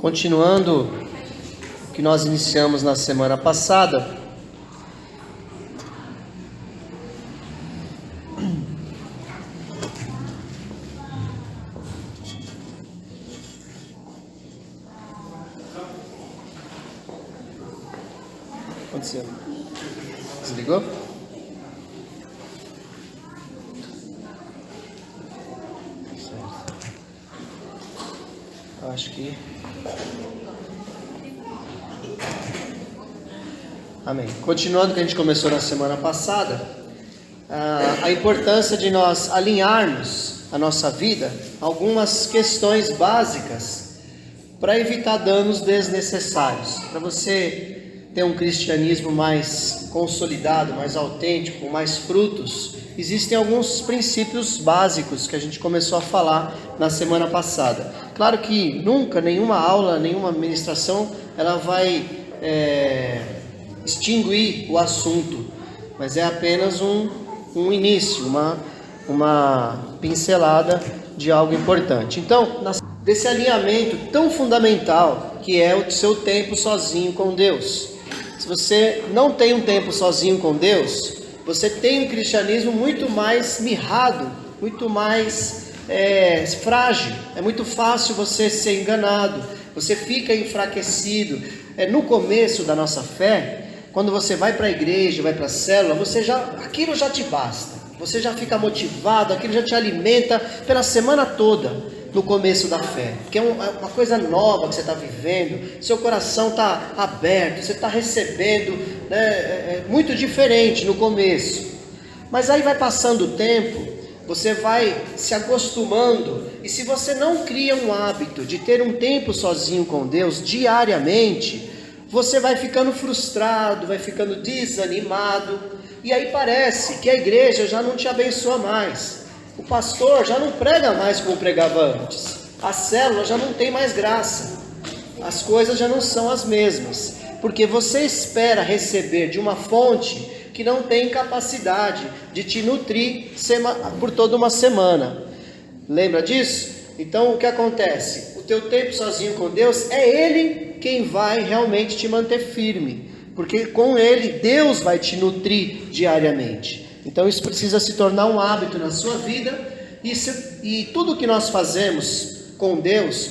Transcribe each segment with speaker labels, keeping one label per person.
Speaker 1: Continuando o que nós iniciamos na semana passada, aconteceu? Desligou? Certo. Acho que... Amém. Continuando o que a gente começou na semana passada, a importância de nós alinharmos a nossa vida a algumas questões básicas para evitar danos desnecessários. Para você ter um cristianismo mais consolidado, mais autêntico, com mais frutos, existem alguns princípios básicos que a gente começou a falar na semana passada. Claro que nunca, nenhuma aula, nenhuma ministração, ela vai extinguir o assunto, mas é apenas um início, uma pincelada de algo importante. Então, desse alinhamento tão fundamental que é o seu tempo sozinho com Deus. Se você não tem um tempo sozinho com Deus, você tem um cristianismo muito mais mirrado, muito mais frágil. É muito fácil você ser enganado, você fica enfraquecido. No começo da nossa fé, quando você vai para a igreja, vai para a célula, aquilo já te basta. Você já fica motivado, aquilo já te alimenta pela semana toda no começo da fé. Porque é uma coisa nova que você está vivendo, seu coração está aberto, você está recebendo, né? É muito diferente no começo. Mas aí vai passando o tempo, você vai se acostumando, e se você não cria um hábito de ter um tempo sozinho com Deus diariamente, você vai ficando frustrado, vai ficando desanimado, e aí parece que a igreja já não te abençoa mais, o pastor já não prega mais como pregava antes, a célula já não tem mais graça, as coisas já não são as mesmas, porque você espera receber de uma fonte que não tem capacidade de te nutrir por toda uma semana. Lembra disso? Então o que acontece? O teu tempo sozinho com Deus é Ele quem vai realmente te manter firme, porque com Ele Deus vai te diariamente. Então isso precisa se tornar um hábito na sua vida, e tudo que nós fazemos com Deus,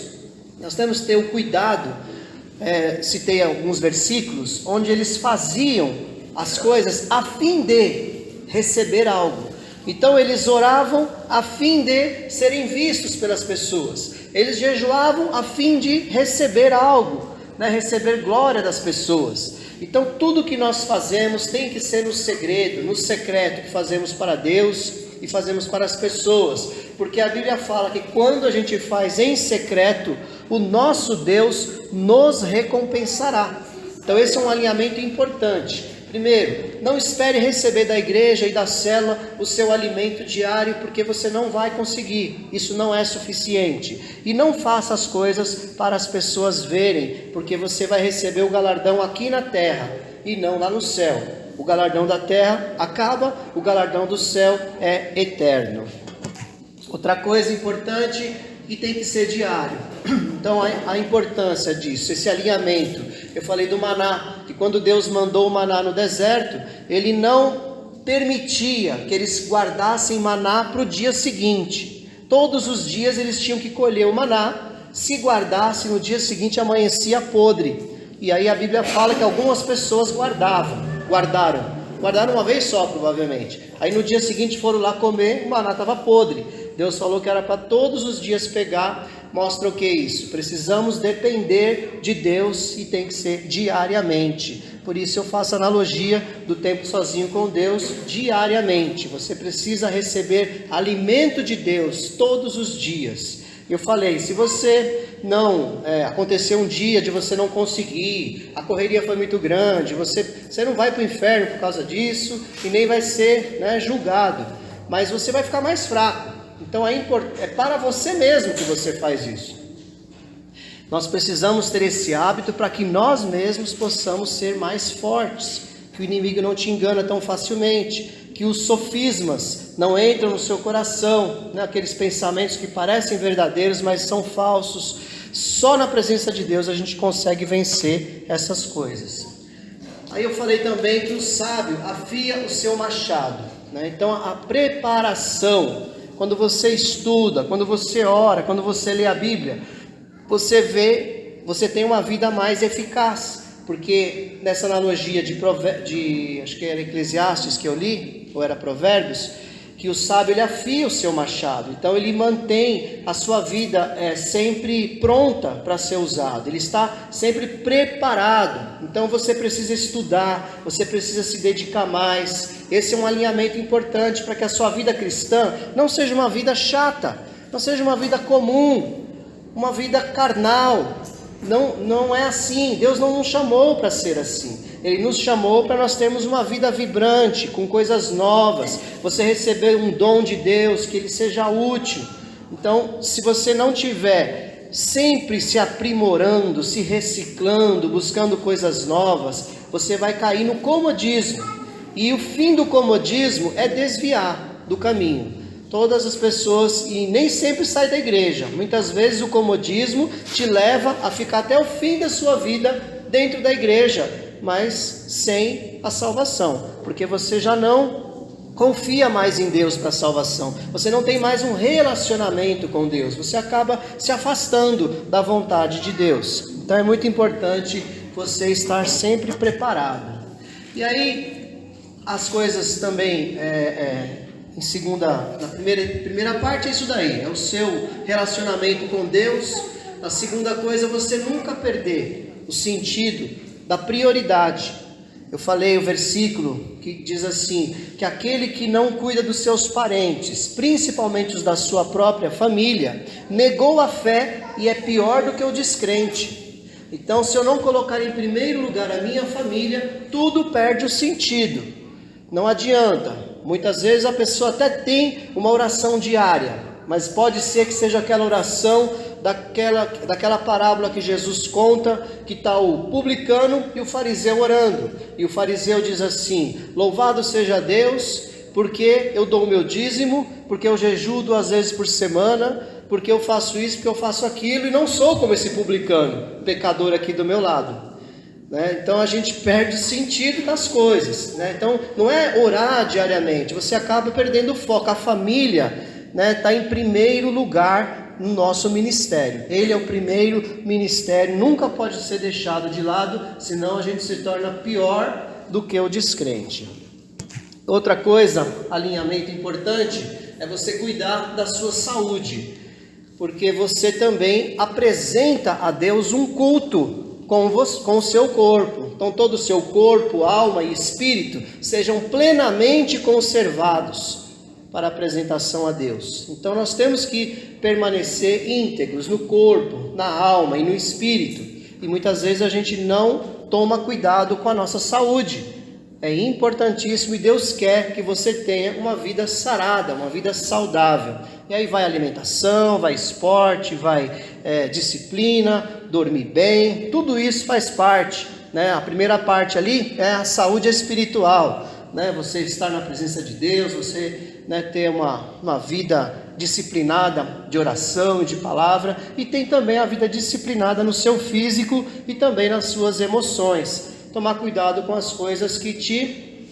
Speaker 1: nós temos que ter o cuidado. Citei alguns versículos onde eles faziam as coisas a fim de receber algo. Então eles oravam a fim de serem vistos pelas pessoas, eles jejuavam a fim de receber algo, receber glória das pessoas. Então tudo que nós fazemos tem que ser no segredo, no secreto, que fazemos para Deus e fazemos para as pessoas, porque a Bíblia fala que quando a gente faz em secreto, o nosso Deus nos recompensará. Então esse é um alinhamento importante. Primeiro, não espere receber da igreja e da célula o seu alimento diário, porque você não vai conseguir, isso não é suficiente. E não faça as coisas para as pessoas verem, porque você vai receber o galardão aqui na terra e não lá no céu. O galardão da terra acaba, o galardão do céu é eterno. Outra coisa importante, e tem que ser diário. Então a importância disso, esse alinhamento. Eu falei do maná, que quando Deus mandou o maná no deserto, Ele não permitia que eles guardassem maná para o dia seguinte. Todos os dias eles tinham que colher o maná, se guardasse no dia seguinte amanhecia podre. E aí a Bíblia fala que algumas pessoas guardaram uma vez só provavelmente. Aí no dia seguinte foram lá comer, o maná estava podre. Deus falou que era para todos os dias pegar. Mostra o que é isso? Precisamos depender de Deus e tem que ser diariamente. Por isso eu faço a analogia do tempo sozinho com Deus diariamente. Você precisa receber alimento de Deus todos os dias. Eu falei, se você não, aconteceu um dia de você não conseguir, a correria foi muito grande, você não vai para o inferno por causa disso e nem vai ser julgado, mas você vai ficar mais fraco. Então é para você mesmo que você faz isso. Nós precisamos ter esse hábito para que nós mesmos possamos ser mais fortes, que o inimigo não te engana tão facilmente, que os sofismas não entram no seu coração, aqueles pensamentos que parecem verdadeiros, mas são falsos. Só na presença de Deus a gente consegue vencer essas coisas. Aí eu falei também que o sábio afia o seu machado, né? Então a preparação, quando você estuda, quando você ora, quando você lê a Bíblia, você tem uma vida mais eficaz. Porque nessa analogia acho que era Eclesiastes que eu li, ou era Provérbios, que o sábio ele afia o seu machado, então ele mantém a sua vida sempre pronta para ser usado, ele está sempre preparado. Então você precisa estudar, você precisa se dedicar mais. Esse é um alinhamento importante para que a sua vida cristã não seja uma vida chata, não seja uma vida comum, uma vida carnal. Não é assim. Deus não nos chamou para ser assim. Ele nos chamou para nós termos uma vida vibrante, com coisas novas. Você receber um dom de Deus, que ele seja útil. Então, se você não tiver sempre se aprimorando, se reciclando, buscando coisas novas, você vai cair no comodismo. E o fim do comodismo é desviar do caminho. Todas as pessoas, e nem sempre sai da igreja, muitas vezes o comodismo te leva a ficar até o fim da sua vida dentro da igreja, mas sem a salvação, porque você já não confia mais em Deus para a salvação, você não tem mais um relacionamento com Deus, você acaba se afastando da vontade de Deus. Então é muito importante você estar sempre preparado. E aí, as coisas também... na primeira parte é isso daí, é o seu relacionamento com Deus. A segunda coisa é você nunca perder o sentido da prioridade. Eu falei o versículo que diz assim, que aquele que não cuida dos seus parentes, principalmente os da sua própria família, negou a fé e é pior do que o descrente. Então, se eu não colocar em primeiro lugar a minha família, tudo perde o sentido. Não adianta. Muitas vezes a pessoa até tem uma oração diária, mas pode ser que seja aquela oração daquela parábola que Jesus conta, que está o publicano e o fariseu orando. E o fariseu diz assim: louvado seja Deus, porque eu dou o meu dízimo, porque eu jejuo 2 vezes por semana, porque eu faço isso, porque eu faço aquilo, e não sou como esse publicano, pecador aqui do meu lado. Então a gente perde o sentido das coisas, Então não é orar diariamente, você acaba perdendo o foco. A família está em primeiro lugar no nosso ministério. Ele é o primeiro ministério, nunca pode ser deixado de lado, senão a gente se torna pior do que o descrente. Outra coisa, alinhamento importante, é você cuidar da sua saúde, porque você também apresenta a Deus um culto com o seu corpo. Então todo o seu corpo, alma e espírito sejam plenamente conservados para a apresentação a Deus. Então nós temos que permanecer íntegros no corpo, na alma e no espírito. E muitas vezes a gente não toma cuidado com a nossa saúde. É importantíssimo, e Deus quer que você tenha uma vida sarada, uma vida saudável. E aí vai alimentação, vai esporte, vai disciplina, dormir bem, tudo isso faz parte, A primeira parte ali é a saúde espiritual, Você estar na presença de Deus, você ter uma vida disciplinada de oração e de palavra, e tem também a vida disciplinada no seu físico e também nas suas emoções. Tomar cuidado com as coisas que te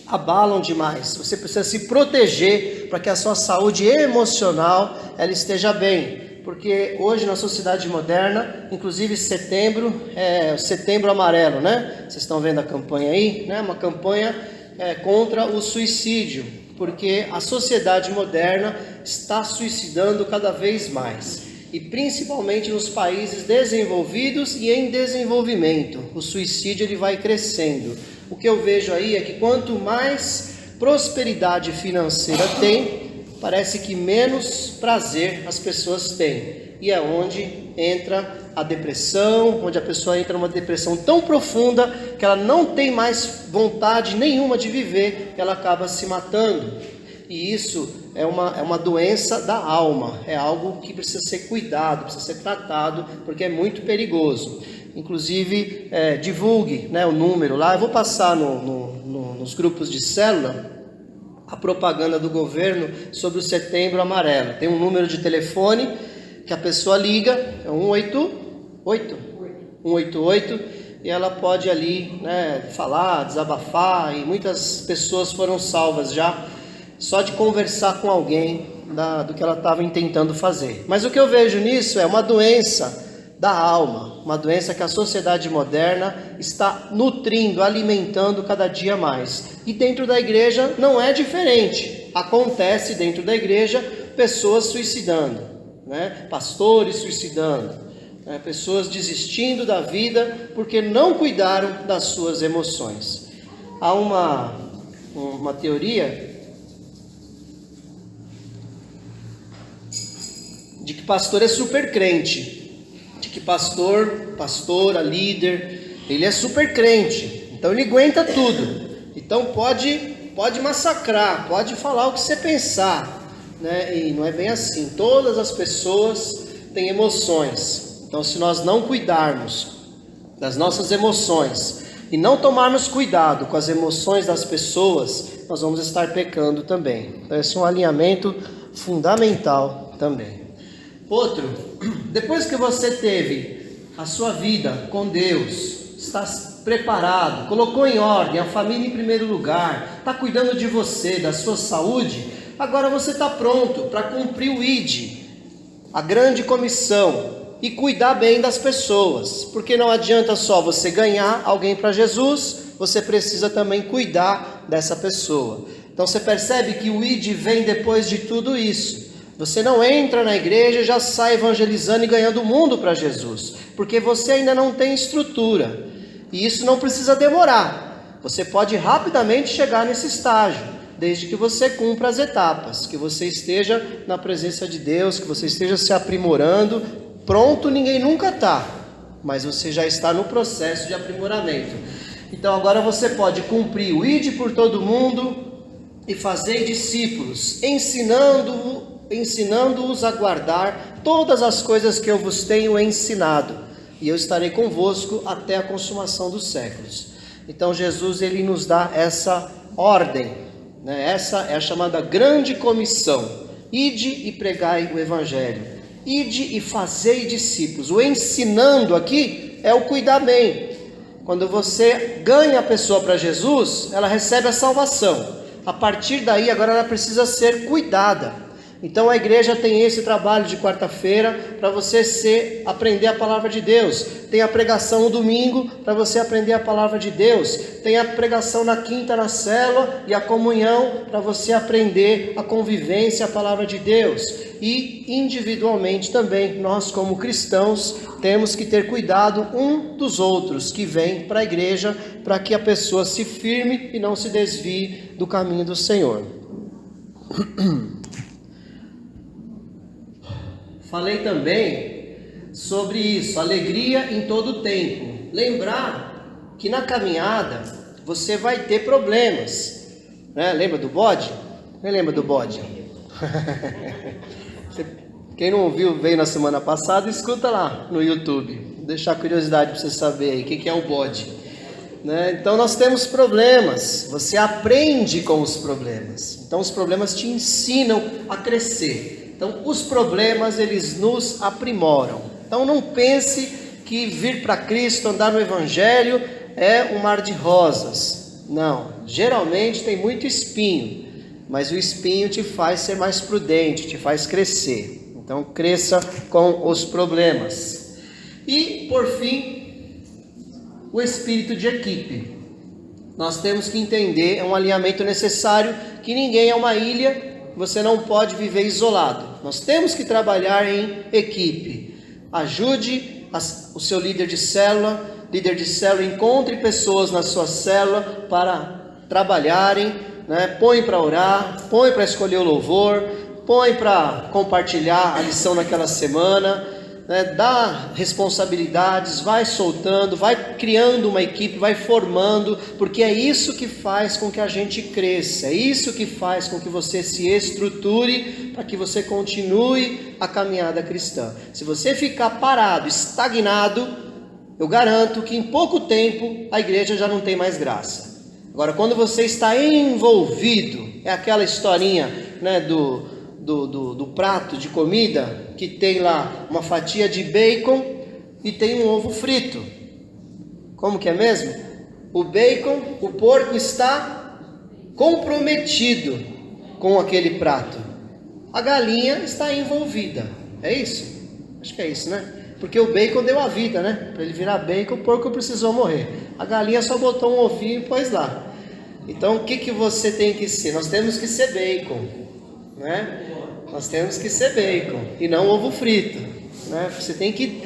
Speaker 1: abalam demais. Você precisa se proteger para que a sua saúde emocional ela esteja bem. Porque hoje na sociedade moderna, inclusive setembro, é o Setembro Amarelo, Vocês estão vendo a campanha aí, Uma campanha contra o suicídio. Porque a sociedade moderna está suicidando cada vez mais. E principalmente nos países desenvolvidos e em desenvolvimento, o suicídio ele vai crescendo. O que eu vejo aí é que quanto mais prosperidade financeira tem, parece que menos prazer as pessoas têm. E é onde entra a depressão, onde a pessoa entra numa depressão tão profunda que ela não tem mais vontade nenhuma de viver, ela acaba se matando. E isso é uma doença da alma, é algo que precisa ser cuidado, precisa ser tratado, porque é muito perigoso. Inclusive, divulgue o número lá. Eu vou passar nos grupos de célula a propaganda do governo sobre o Setembro Amarelo. Tem um número de telefone que a pessoa liga, é 188, e ela pode ali, né, falar, desabafar, e muitas pessoas foram salvas já, só de conversar com alguém do que ela estava tentando fazer. Mas o que eu vejo nisso é uma doença da alma, uma doença que a sociedade moderna está nutrindo, alimentando cada dia mais. E dentro da igreja não é diferente. Acontece dentro da igreja pessoas suicidando, né? Pastores suicidando, né? Pessoas desistindo da vida porque não cuidaram das suas emoções. Há uma teoria de que pastor é super crente, de que pastora, líder, ele é super crente, então ele aguenta tudo, então pode massacrar, pode falar o que você pensar, né? E não é bem assim. Todas as pessoas têm emoções, então se nós não cuidarmos das nossas emoções e não tomarmos cuidado com as emoções das pessoas, nós vamos estar pecando também. Então esse é um alinhamento fundamental também. Outro, depois que você teve a sua vida com Deus, está preparado, colocou em ordem a família em primeiro lugar, está cuidando de você, da sua saúde, agora você está pronto para cumprir o ID, a grande comissão, e cuidar bem das pessoas, porque não adianta só você ganhar alguém para Jesus, você precisa também cuidar dessa pessoa. Então você percebe que o ID vem depois de tudo isso. Você não entra na igreja e já sai evangelizando e ganhando o mundo para Jesus, porque você ainda não tem estrutura, e isso não precisa demorar, você pode rapidamente chegar nesse estágio, desde que você cumpra as etapas, que você esteja na presença de Deus, que você esteja se aprimorando. Pronto, ninguém nunca está, mas você já está no processo de aprimoramento. Então agora você pode cumprir o ide por todo mundo e fazer discípulos, ensinando-os a guardar todas as coisas que eu vos tenho ensinado, e eu estarei convosco até a consumação dos séculos. Então Jesus, ele nos dá essa ordem, né? Essa é a chamada grande comissão: ide e pregai o evangelho, ide e fazei discípulos. O ensinando aqui é o cuidar bem. Quando você ganha a pessoa para Jesus, ela recebe a salvação. A partir daí, agora ela precisa ser cuidada. Então a igreja tem esse trabalho de quarta-feira para você aprender a palavra de Deus. Tem a pregação no domingo para você aprender a palavra de Deus. Tem a pregação na quinta na célula e a comunhão para você aprender a convivência, a palavra de Deus. E individualmente também, nós como cristãos temos que ter cuidado um dos outros que vêm para a igreja, para que a pessoa se firme e não se desvie do caminho do Senhor. Falei também sobre isso, alegria em todo o tempo. Lembrar que na caminhada você vai ter problemas, né? Lembra do bode? Quem lembra do bode? Quem não ouviu, veio na semana passada, escuta lá no YouTube. Vou deixar a curiosidade para você saber aí o que é o bode, né? Então nós temos problemas, você aprende com os problemas. Então os problemas te ensinam a crescer. Então os problemas, eles nos aprimoram. Então não pense que vir para Cristo, andar no Evangelho é um mar de rosas. Não, geralmente tem muito espinho, mas o espinho te faz ser mais prudente, te faz crescer. Então cresça com os problemas. E por fim, o espírito de equipe. Nós temos que entender, é um alinhamento necessário, que ninguém é uma ilha. Você não pode viver isolado. Nós temos que trabalhar em equipe. Ajude o seu líder de célula. Líder de célula, encontre pessoas na sua célula para trabalharem, né? Põe para orar, põe para escolher o louvor, põe para compartilhar a lição naquela semana, né? Dá responsabilidades, vai soltando, vai criando uma equipe, vai formando, porque é isso que faz com que a gente cresça, é isso que faz com que você se estruture para que você continue a caminhada cristã. Se você ficar parado, estagnado, eu garanto que em pouco tempo a igreja já não tem mais graça. Agora, quando você está envolvido, é aquela historinha, né, do do prato de comida que tem lá uma fatia de bacon e tem um ovo frito. Como que é mesmo? O bacon, o porco está comprometido com aquele prato. A galinha está envolvida. É isso? Acho que é isso, né? Porque o bacon deu a vida, né? Para ele virar bacon, o porco precisou morrer. A galinha só botou um ovinho e pôs lá. Então, o que você tem que ser? Nós temos que ser bacon, né? Nós temos que ser bacon e não ovo frito, né? Você tem que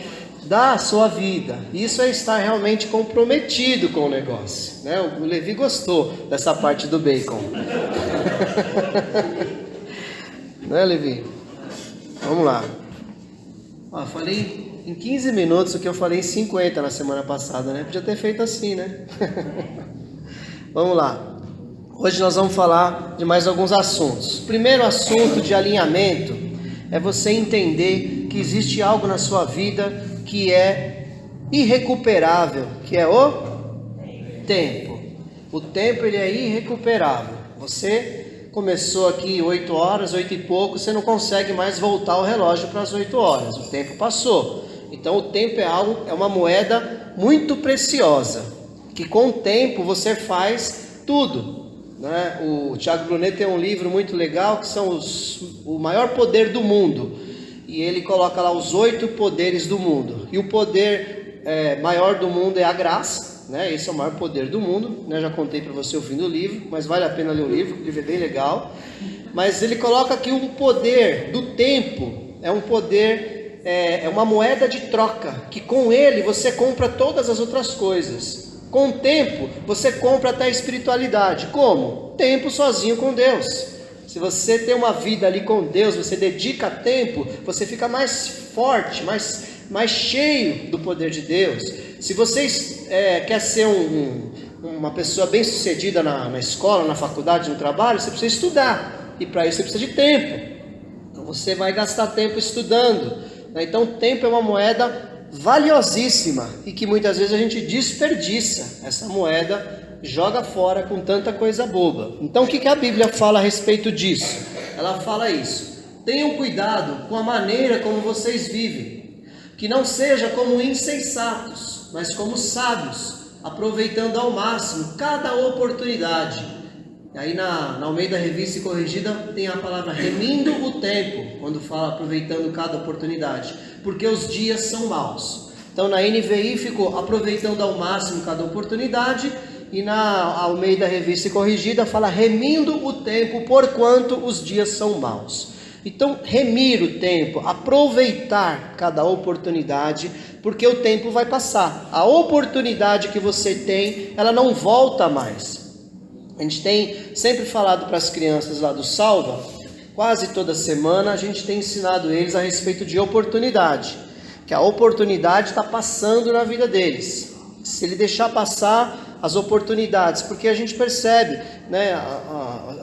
Speaker 1: dar a sua vida. Isso é estar realmente comprometido com o negócio, né? O Levi gostou dessa parte do bacon. Né, Levi? Vamos lá. Ó, falei em 15 minutos o que eu falei em 50 na semana passada, né? Podia ter feito assim, né? Vamos lá. Hoje nós vamos falar de mais alguns assuntos. O primeiro assunto de alinhamento é você entender que existe algo na sua vida que é irrecuperável, que é o tempo. O tempo, ele é irrecuperável. Você começou aqui 8 horas, 8 e pouco, você não consegue mais voltar o relógio para as 8 horas. O tempo passou. Então o tempo é uma moeda muito preciosa, que com o tempo você faz tudo. Né? O Thiago Brunet tem um livro muito legal que são o maior poder do mundo, e ele coloca lá os 8 poderes do mundo, e o poder maior do mundo é a graça, né? Esse é o maior poder do mundo, né? Já contei para você o fim do livro, mas vale a pena ler o livro é bem legal. Mas ele coloca aqui um poder do tempo, é um poder, é uma moeda de troca, que com ele você compra todas as outras coisas. Com o tempo, você compra até a espiritualidade. Como? Tempo sozinho com Deus. Se você tem uma vida ali com Deus, você dedica tempo, você fica mais forte, mais cheio do poder de Deus. Se você quer ser uma pessoa bem sucedida na escola, na faculdade, no trabalho, você precisa estudar. E para isso você precisa de tempo. Então você vai gastar tempo estudando. Então o tempo é uma moeda valiosíssima e que muitas vezes a gente desperdiça essa moeda, joga fora com tanta coisa boba. Então o que a Bíblia fala a respeito disso? Ela fala isso: tenham cuidado com a maneira como vocês vivem, que não seja como insensatos, mas como sábios, aproveitando ao máximo cada oportunidade. Aí na Almeida Revista e Corrigida tem a palavra remindo o tempo, quando fala aproveitando cada oportunidade, porque os dias são maus. Então na NVI ficou aproveitando ao máximo cada oportunidade, e na Almeida Revista e Corrigida fala remindo o tempo, porquanto os dias são maus. Então remir o tempo, aproveitar cada oportunidade, porque o tempo vai passar. A oportunidade que você tem, ela não volta mais. A gente tem sempre falado para as crianças lá do Salva, quase toda semana a gente tem ensinado eles a respeito de oportunidade, que a oportunidade está passando na vida deles. Se ele deixar passar as oportunidades, porque a gente percebe, né,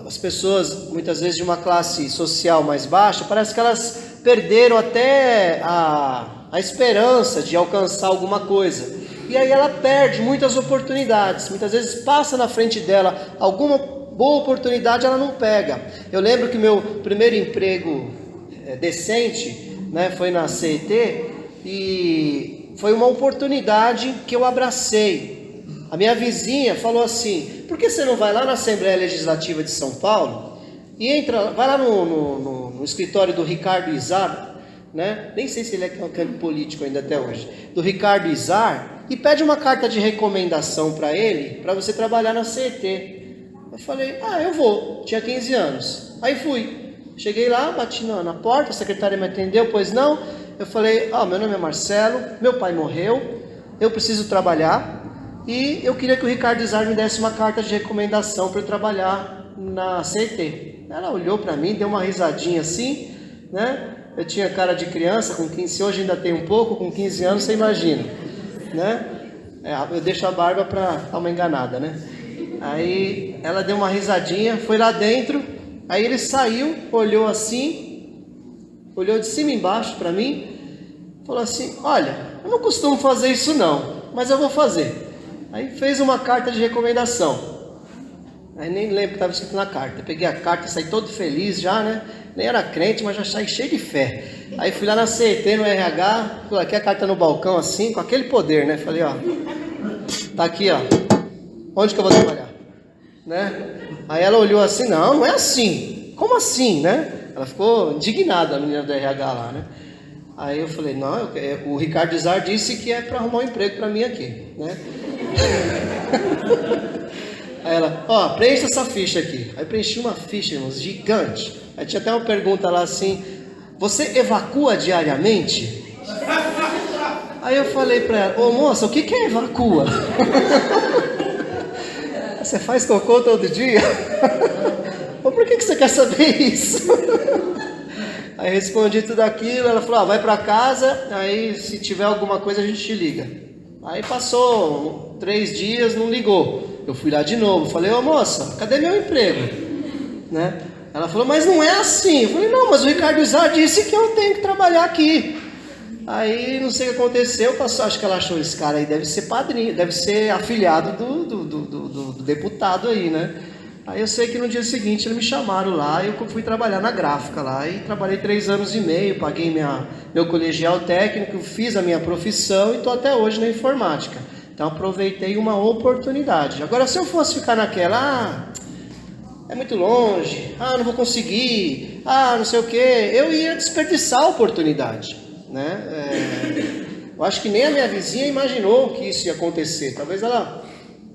Speaker 1: as pessoas muitas vezes de uma classe social mais baixa, parece que elas perderam até a esperança de alcançar alguma coisa. E aí ela perde muitas oportunidades, muitas vezes passa na frente dela alguma boa oportunidade, ela não pega. Eu lembro que meu primeiro emprego decente, né, foi na CET, e foi uma oportunidade que eu abracei. A minha vizinha falou assim: por que você não vai lá na Assembleia Legislativa de São Paulo e vai lá no escritório do Ricardo Izar, né? Nem sei se ele é campo político ainda até hoje, do Ricardo Izar, e pede uma carta de recomendação para ele, para você trabalhar na CET. Eu falei, eu vou. Tinha 15 anos. Aí fui. Cheguei lá, bati na porta, a secretária me atendeu, pois não. Eu falei, meu nome é Marcelo, meu pai morreu, eu preciso trabalhar, e eu queria que o Ricardo Izar me desse uma carta de recomendação para eu trabalhar na CET. Ela olhou para mim, deu uma risadinha assim, né? Eu tinha cara de criança, com 15, se hoje ainda tem um pouco, com 15 anos, você imagina, né? Eu deixo a barba para dar uma enganada, né? Aí ela deu uma risadinha, foi lá dentro, aí ele saiu, olhou assim, olhou de cima e embaixo para mim, falou assim, olha, eu não costumo fazer isso não, mas eu vou fazer. Aí fez uma carta de recomendação. Aí nem lembro o que estava escrito na carta. Eu peguei a carta, saí todo feliz já, né? Nem era crente, mas já saí cheio de fé. Aí fui lá na CET, no RH, coloquei a carta no balcão assim, com aquele poder, né? Falei, ó, tá aqui, ó. Onde que eu vou trabalhar? Né? Aí ela olhou assim, não é assim. Como assim, né? Ela ficou indignada, a menina do RH lá, né? Aí eu falei, não, o Ricardo Izar disse que é para arrumar um emprego para mim aqui, né? Aí ela, ó, preencha essa ficha aqui. Aí preenchi uma ficha, irmãos, gigante. Aí tinha até uma pergunta lá assim, você evacua diariamente? Aí eu falei para ela, ô moça, o que é evacua? Você faz cocô todo dia? Ou por que você quer saber isso? Aí respondi tudo aquilo, ela falou, vai para casa, aí se tiver alguma coisa a gente te liga. Aí passou 3 dias, não ligou. Eu fui lá de novo, falei, ô moça, cadê meu emprego? Né? Ela falou, mas não é assim. Eu falei, não, mas o Ricardo Izar disse que eu tenho que trabalhar aqui. Aí não sei o que aconteceu, acho que ela achou, esse cara aí deve ser padrinho, deve ser afilhado do deputado aí, né? Aí eu sei que no dia seguinte eles me chamaram lá e eu fui trabalhar na gráfica lá. E trabalhei 3 anos e meio, paguei meu colegial técnico, fiz a minha profissão e estou até hoje na informática. Então aproveitei uma oportunidade. Agora se eu fosse ficar naquela, é muito longe, não vou conseguir, não sei o que, eu ia desperdiçar a oportunidade, né? Eu acho que nem a minha vizinha imaginou que isso ia acontecer. Talvez ela,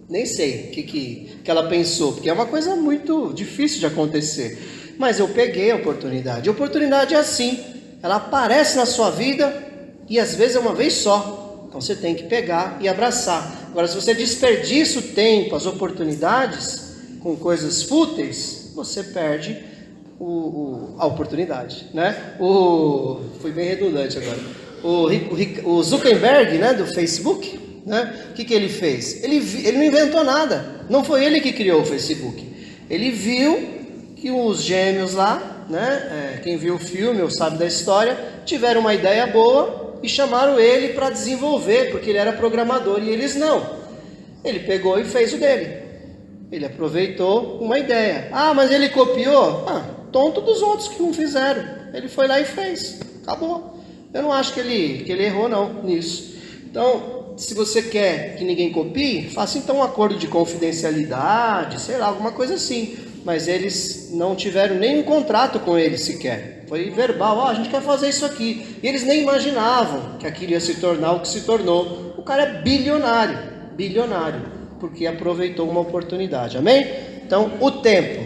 Speaker 1: nem sei o que ela pensou, porque é uma coisa muito difícil de acontecer. Mas eu peguei a oportunidade. A oportunidade é assim, ela aparece na sua vida e às vezes é uma vez só. Então você tem que pegar e abraçar. Agora, se você desperdiça o tempo, as oportunidades com coisas fúteis, você perde a oportunidade, né? Fui bem redundante agora. O Zuckerberg, né, do Facebook, né? O que ele fez? Ele não inventou nada. Não foi ele que criou o Facebook. Ele viu que os gêmeos lá, né? Quem viu o filme ou sabe da história, tiveram uma ideia boa e chamaram ele para desenvolver, porque ele era programador e eles não. Ele pegou e fez o dele. Ele aproveitou uma ideia. Mas ele copiou? Tonto dos outros que não fizeram. Ele foi lá e fez. Acabou. Eu não acho que ele errou não nisso. Então, se você quer que ninguém copie, faça então um acordo de confidencialidade, sei lá, alguma coisa assim. Mas eles não tiveram nenhum contrato com ele sequer. Foi verbal, a gente quer fazer isso aqui. E eles nem imaginavam que aquilo ia se tornar o que se tornou. O cara é bilionário, porque aproveitou uma oportunidade, amém? Então, o tempo,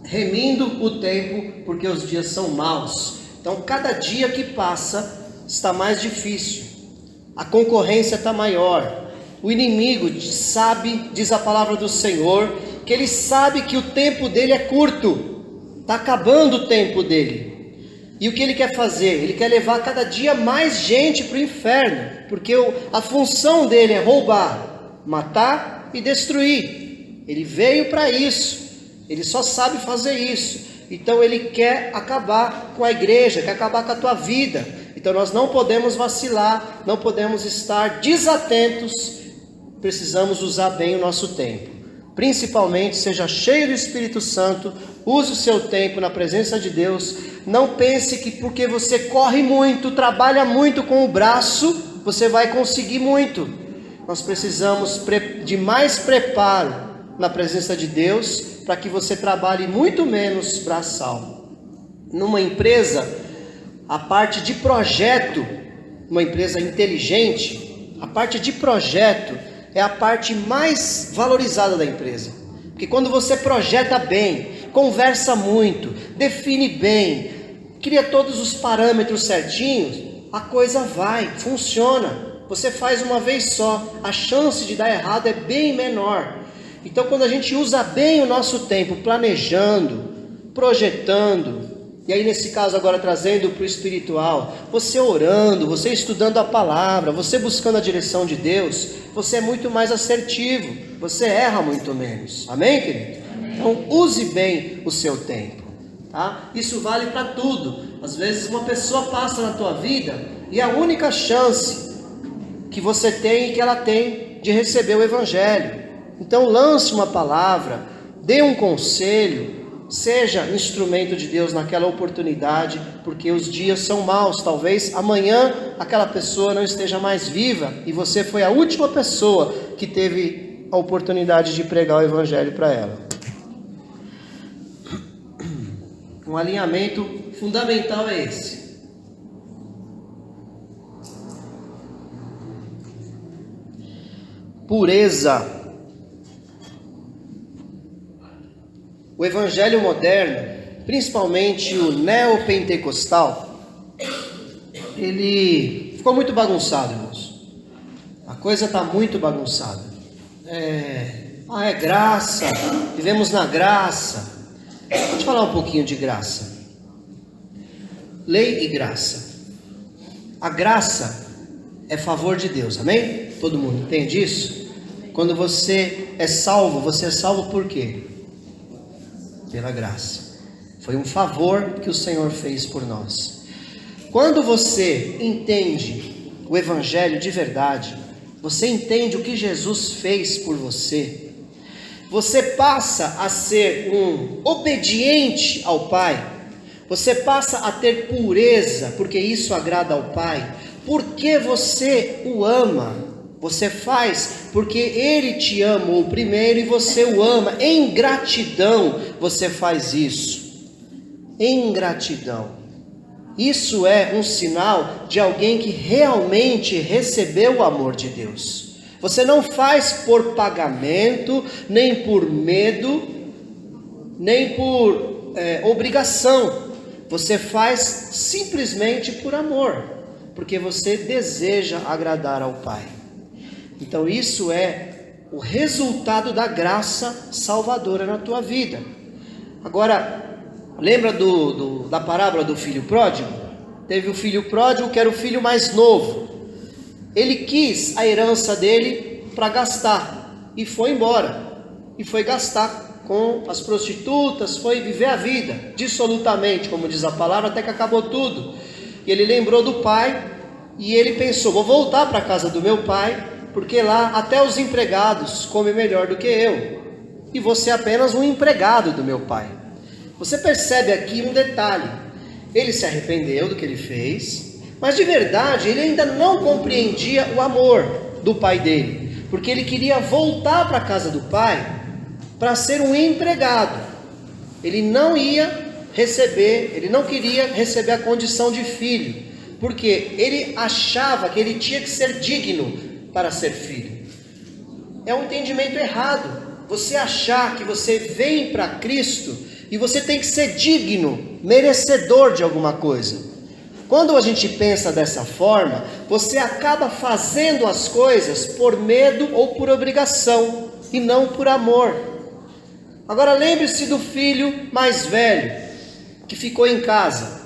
Speaker 1: remindo o tempo, porque os dias são maus. Então, cada dia que passa está mais difícil, a concorrência está maior, o inimigo sabe, diz a palavra do Senhor, que ele sabe que o tempo dele é curto, está acabando o tempo dele. E o que ele quer fazer? Ele quer levar cada dia mais gente para o inferno, porque a função dele é roubar, matar e destruir. Ele veio para isso, ele só sabe fazer isso. Então ele quer acabar com a igreja, quer acabar com a tua vida. Então nós não podemos vacilar, não podemos estar desatentos, precisamos usar bem o nosso tempo. Principalmente, seja cheio do Espírito Santo, use o seu tempo na presença de Deus. Não pense que porque você corre muito, trabalha muito com o braço, você vai conseguir muito. Nós precisamos de mais preparo na presença de Deus, para que você trabalhe muito menos braçal. Numa empresa, a parte de projeto, uma empresa inteligente, a parte de projeto é a parte mais valorizada da empresa. Porque quando você projeta bem, conversa muito, define bem, cria todos os parâmetros certinhos, a coisa funciona. Você faz uma vez só, a chance de dar errado é bem menor. Então, quando a gente usa bem o nosso tempo, planejando, projetando, e aí nesse caso agora trazendo para o espiritual, você orando, você estudando a palavra, você buscando a direção de Deus, você é muito mais assertivo, você erra muito menos. Amém, querido? Amém. Então, use bem o seu tempo, tá? Isso vale para tudo. Às vezes uma pessoa passa na tua vida e a única chance que você tem e que ela tem de receber o evangelho. Então lance uma palavra, dê um conselho, Seja instrumento de Deus naquela oportunidade, porque os dias são maus. Talvez amanhã aquela pessoa não esteja mais viva e você foi a última pessoa que teve a oportunidade de pregar o evangelho para ela. Um alinhamento fundamental é esse. Pureza. O evangelho moderno, principalmente o neopentecostal, ele ficou muito bagunçado, irmãos. A coisa está muito bagunçada. É graça, vivemos na graça. Vou te falar um pouquinho de graça. Lei e graça. A graça é favor de Deus, amém? Todo mundo entende isso? Quando você é salvo por quê? Pela graça. Foi um favor que o Senhor fez por nós. Quando você entende o evangelho de verdade, você entende o que Jesus fez por você, você passa a ser um obediente ao Pai, você passa a ter pureza, porque isso agrada ao Pai, porque você o ama. Você faz porque Ele te amou primeiro e você o ama. Em gratidão você faz isso. Em gratidão. Isso é um sinal de alguém que realmente recebeu o amor de Deus. Você não faz por pagamento, nem por medo, nem por obrigação. Você faz simplesmente por amor, porque você deseja agradar ao Pai. Então isso é o resultado da graça salvadora na tua vida. Agora, lembra da parábola do filho pródigo? Teve o filho pródigo que era o filho mais novo. Ele quis a herança dele para gastar e foi embora. E foi gastar com as prostitutas, foi viver a vida dissolutamente, como diz a palavra, até que acabou tudo. E ele lembrou do pai e ele pensou, vou voltar para a casa do meu pai, porque lá até os empregados comem melhor do que eu. E você é apenas um empregado do meu pai. Você percebe aqui um detalhe. Ele se arrependeu do que ele fez, mas de verdade ele ainda não compreendia o amor do pai dele. Porque ele queria voltar para a casa do pai para ser um empregado. Ele não queria receber a condição de filho. Porque ele achava que ele tinha que ser digno para ser filho. É um entendimento errado. Você achar que você vem para Cristo e você tem que ser digno, merecedor de alguma coisa. Quando a gente pensa dessa forma, você acaba fazendo as coisas por medo ou por obrigação e não por amor. Agora lembre-se do filho mais velho que ficou em casa.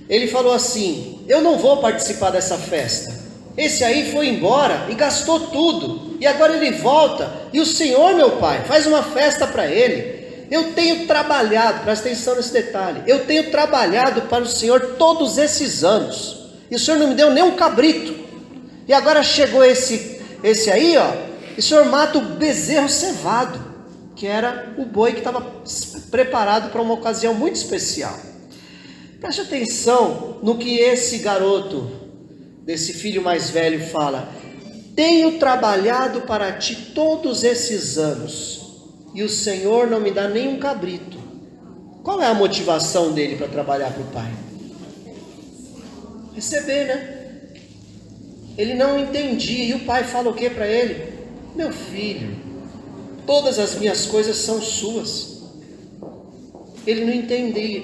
Speaker 1: Ele falou assim: eu não vou participar dessa festa. Esse aí foi embora e gastou tudo. E agora ele volta. E o Senhor, meu pai, faz uma festa para ele. Eu tenho trabalhado, presta atenção nesse detalhe. Eu tenho trabalhado para o Senhor todos esses anos. E o Senhor não me deu nem um cabrito. E agora chegou esse aí, ó. E o Senhor mata o bezerro cevado, que era o boi que estava preparado para uma ocasião muito especial. Preste atenção no que esse garoto, desse filho mais velho, fala: tenho trabalhado para ti todos esses anos e o Senhor não me dá nem um cabrito. Qual é a motivação dele para trabalhar para o pai? Receber, né? Ele não entendia. E o pai fala o que para ele? Meu filho, todas as minhas coisas são suas. Ele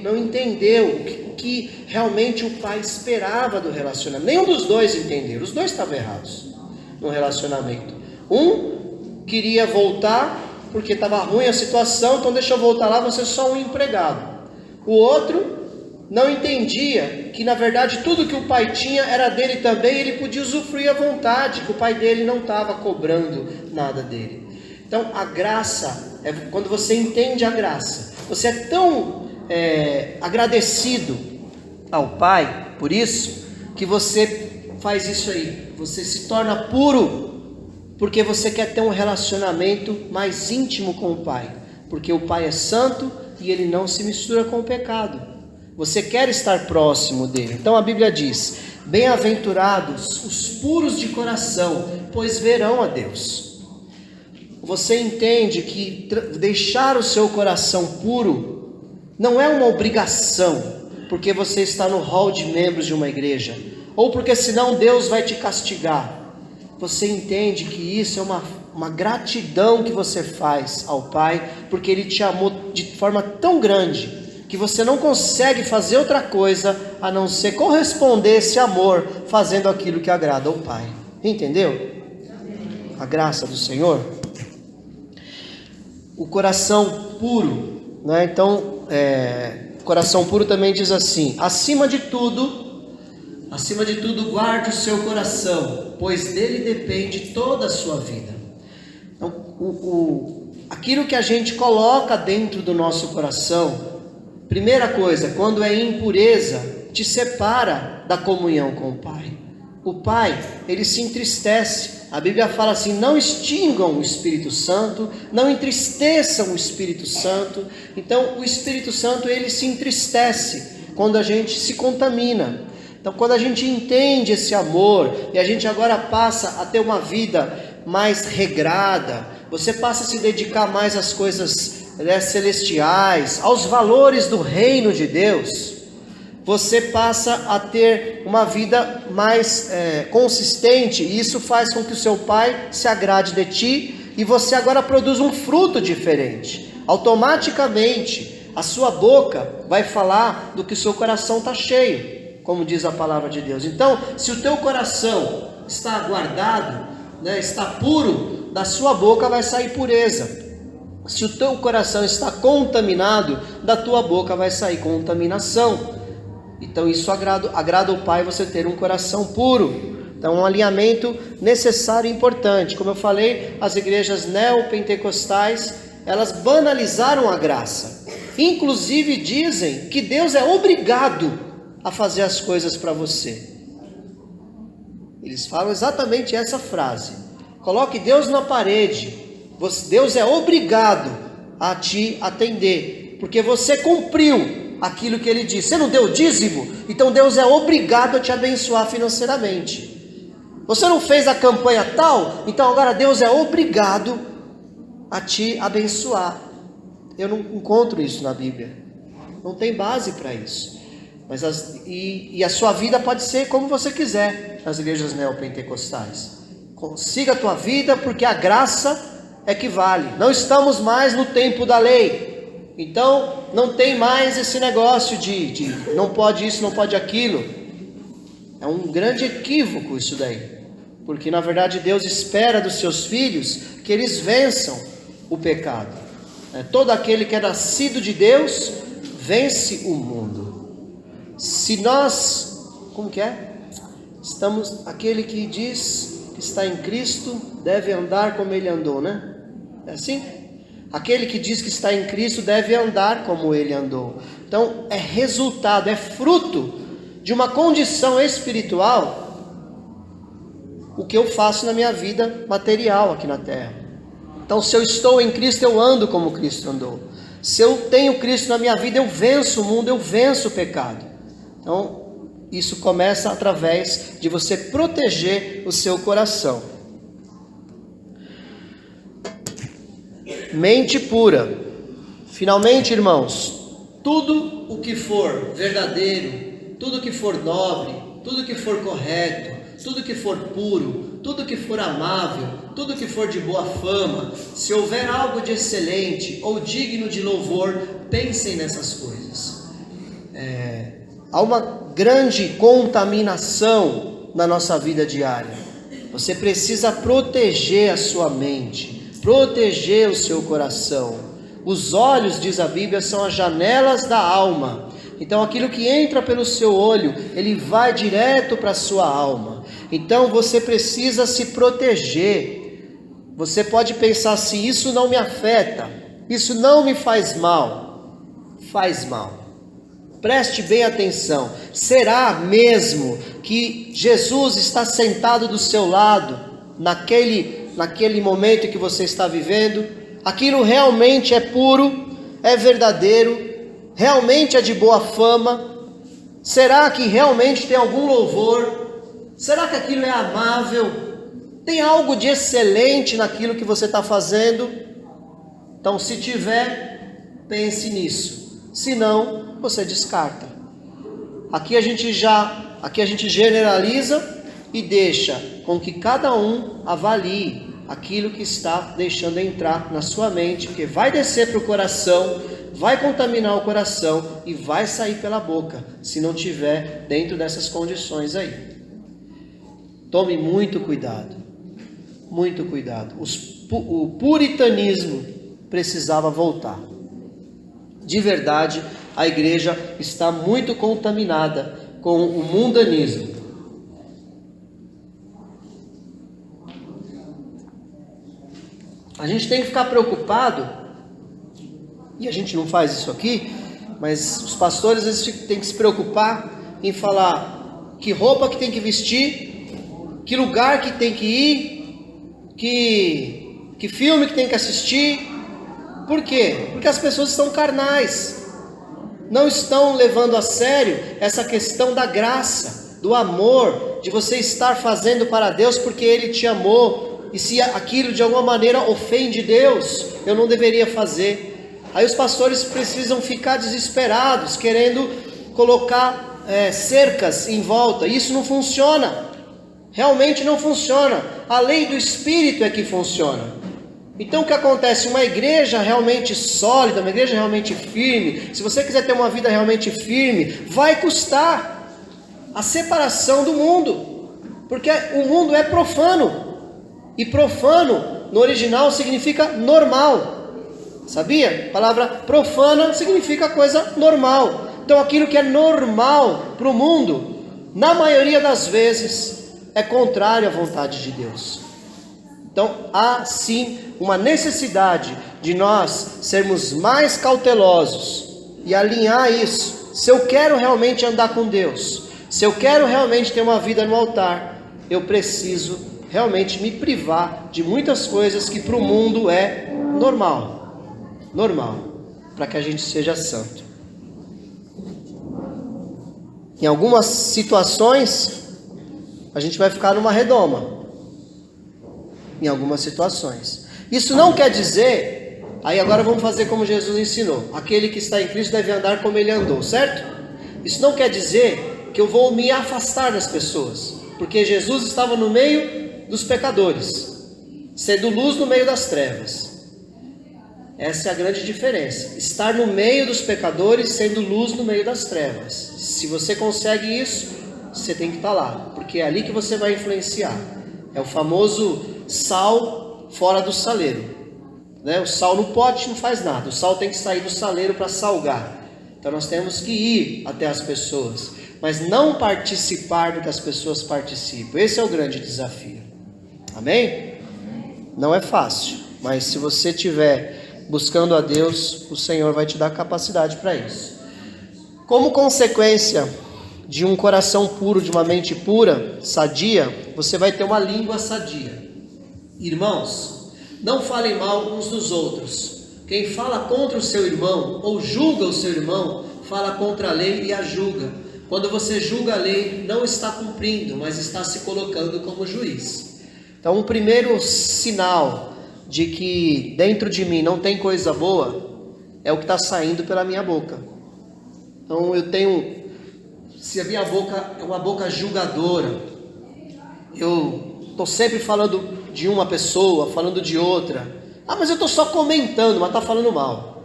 Speaker 1: não entendeu o que realmente o pai esperava do relacionamento. Nenhum dos dois entenderam. Os dois estavam errados no relacionamento. Um queria voltar porque estava ruim a situação, então deixa eu voltar lá, você é só um empregado. O outro não entendia que na verdade tudo que o pai tinha era dele também, ele podia usufruir à vontade, que o pai dele não estava cobrando nada dele. Então a graça, quando você entende a graça, você é tão agradecido ao pai por isso, que você faz isso aí, você se torna puro, porque você quer ter um relacionamento mais íntimo com o pai. porque o Pai é santo e Ele não se mistura com o pecado. Você quer estar próximo dele. Então a Bíblia diz: bem-aventurados os puros de coração, pois verão a Deus. Você entende que deixar o seu coração puro não é uma obrigação, porque você está no hall de membros de uma igreja, ou porque senão Deus vai te castigar. Você entende que isso é uma gratidão que você faz ao Pai, porque Ele te amou de forma tão grande, que você não consegue fazer outra coisa a não ser corresponder esse amor, fazendo aquilo que agrada ao Pai. Entendeu? A graça do Senhor. O coração puro, né? Então, coração puro também diz assim: acima de tudo, guarde o seu coração, pois dele depende toda a sua vida. Então, aquilo que a gente coloca dentro do nosso coração, primeira coisa, quando é impureza, te separa da comunhão com o Pai. O Pai, Ele se entristece. A Bíblia fala assim: não extingam o Espírito Santo, não entristeçam o Espírito Santo. Então, o Espírito Santo, ele se entristece quando a gente se contamina. Então, quando a gente entende esse amor, e a gente agora passa a ter uma vida mais regrada, você passa a se dedicar mais às coisas celestiais, aos valores do reino de Deus, você passa a ter uma vida mais consistente, e isso faz com que o seu Pai se agrade de ti, e você agora produz um fruto diferente. Automaticamente, a sua boca vai falar do que o seu coração está cheio, como diz a palavra de Deus. Então, se o teu coração está guardado, está puro, da sua boca vai sair pureza. Se o teu coração está contaminado, da tua boca vai sair contaminação. Então isso agrada ao Pai, você ter um coração puro. Então um alinhamento necessário e importante. Como eu falei, as igrejas neopentecostais, elas banalizaram a graça. Inclusive dizem que Deus é obrigado a fazer as coisas para você. Eles falam exatamente essa frase: coloque Deus na parede, Deus é obrigado a te atender, porque você cumpriu aquilo que Ele disse. Você não deu dízimo? Então Deus é obrigado a te abençoar financeiramente. Você não fez a campanha tal? Então agora Deus é obrigado a te abençoar. Eu não encontro isso na Bíblia, não tem base para isso. Mas a sua vida pode ser como você quiser nas igrejas neopentecostais. Consiga a tua vida, porque a graça é que vale. Não estamos mais no tempo da lei, então não tem mais esse negócio de não pode isso, não pode aquilo. É um grande equívoco isso daí, porque na verdade Deus espera dos seus filhos que eles vençam o pecado. Todo aquele que é nascido de Deus vence o mundo. Se nós, aquele que diz que está em Cristo deve andar como Ele andou, né? É assim? Aquele que diz que está em Cristo deve andar como Ele andou. Então é resultado, é fruto de uma condição espiritual o que eu faço na minha vida material aqui na terra. Então, se eu estou em Cristo, eu ando como Cristo andou. Se eu tenho Cristo na minha vida, eu venço o mundo, eu venço o pecado. Então, isso começa através de você proteger o seu coração. Mente pura. Finalmente, irmãos, tudo o que for verdadeiro, tudo que for nobre, tudo que for correto, tudo que for puro, tudo que for amável, tudo que for de boa fama, se houver algo de excelente ou digno de louvor, pensem nessas coisas. Há uma grande contaminação na nossa vida diária. Você precisa proteger a sua mente, proteger o seu coração. Os olhos, diz a Bíblia, são as janelas da alma. Então aquilo que entra pelo seu olho, ele vai direto para a sua alma. Então você precisa se proteger. Você pode pensar assim: isso não me afeta, isso não me faz mal. Faz mal. Preste bem atenção. Será mesmo que Jesus está sentado do seu lado naquele momento que você está vivendo? aquilo realmente é puro, é verdadeiro, realmente é de boa fama? Será que realmente tem algum louvor? Será que aquilo é amável? Tem algo de excelente naquilo que você está fazendo? Então, se tiver, pense nisso. Se não, você descarta. Aqui a gente generaliza e deixa com que cada um avalie aquilo que está deixando entrar na sua mente, porque vai descer para o coração, vai contaminar o coração e vai sair pela boca, se não tiver dentro dessas condições aí. Tome muito cuidado, muito cuidado. O puritanismo precisava voltar. De verdade, a igreja está muito contaminada com o mundanismo. A gente tem que ficar preocupado, e a gente não faz isso aqui, mas os pastores às vezes têm que se preocupar em falar que roupa que tem que vestir, que lugar que tem que ir, que filme que tem que assistir. Por quê? Porque as pessoas estão carnais, não estão levando a sério essa questão da graça, do amor, de você estar fazendo para Deus porque Ele te amou. E se aquilo de alguma maneira ofende Deus, eu não deveria fazer. Aí os pastores precisam ficar desesperados, querendo colocar cercas em volta. Isso não funciona. Realmente não funciona. A lei do Espírito é que funciona. Então o que acontece? Uma igreja realmente sólida, uma igreja realmente firme, se você quiser ter uma vida realmente firme, vai custar a separação do mundo. Porque o mundo é profano. E profano, no original, significa normal. Sabia? A palavra profana significa coisa normal. Então aquilo que é normal para o mundo, na maioria das vezes, é contrário à vontade de Deus. Então há sim uma necessidade de nós sermos mais cautelosos e alinhar isso. Se eu quero realmente andar com Deus, se eu quero realmente ter uma vida no altar, eu preciso realmente me privar de muitas coisas que para o mundo é normal, para que a gente seja santo. Em algumas situações, a gente vai ficar numa redoma, em algumas situações. Isso não quer dizer, aí agora vamos fazer como Jesus ensinou, aquele que está em Cristo deve andar como ele andou, certo? Isso não quer dizer que eu vou me afastar das pessoas, porque Jesus estava no meio dos pecadores, sendo luz no meio das trevas. Essa é a grande diferença, estar no meio dos pecadores, sendo luz no meio das trevas. Se você consegue isso, você tem que estar lá, porque é ali que você vai influenciar. É o famoso sal fora do saleiro, né? O sal no pote não faz nada, o sal tem que sair do saleiro para salgar. Então nós temos que ir até as pessoas, mas não participar do que as pessoas participam. Esse é o grande desafio. Amém? Não é fácil, mas se você estiver buscando a Deus, o Senhor vai te dar capacidade para isso. Como consequência de um coração puro, de uma mente pura, sadia, você vai ter uma língua sadia. Irmãos, não falem mal uns dos outros. Quem fala contra o seu irmão ou julga o seu irmão, fala contra a lei e a julga. Quando você julga a lei, não está cumprindo, mas está se colocando como juiz. Então, um primeiro sinal de que dentro de mim não tem coisa boa é o que está saindo pela minha boca. Então, se a minha boca é uma boca julgadora, eu estou sempre falando de uma pessoa, falando de outra. Ah, mas eu estou só comentando, mas está falando mal.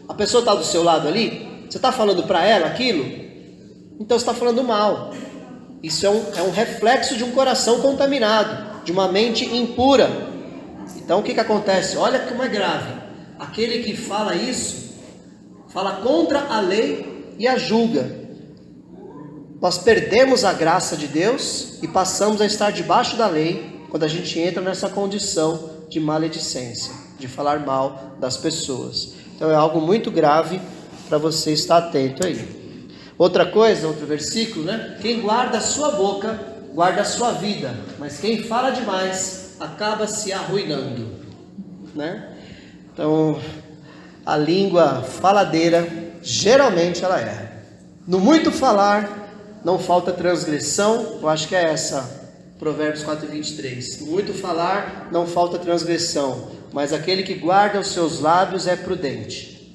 Speaker 1: A pessoa está do seu lado ali, você está falando para ela aquilo, então você está falando mal. Isso é um reflexo de um coração contaminado, de uma mente impura. Então o que acontece? Olha como é grave. Aquele que fala isso, fala contra a lei e a julga. Nós perdemos a graça de Deus e passamos a estar debaixo da lei quando a gente entra nessa condição de maledicência, de falar mal das pessoas. Então é algo muito grave para você estar atento aí. Outra coisa, outro versículo, né? Quem guarda a sua boca, guarda a sua vida, mas quem fala demais, acaba se arruinando, né? Então, a língua faladeira, geralmente ela erra. No muito falar, não falta transgressão. Eu acho que é essa, Provérbios 4:23. No muito falar, não falta transgressão, mas aquele que guarda os seus lábios é prudente.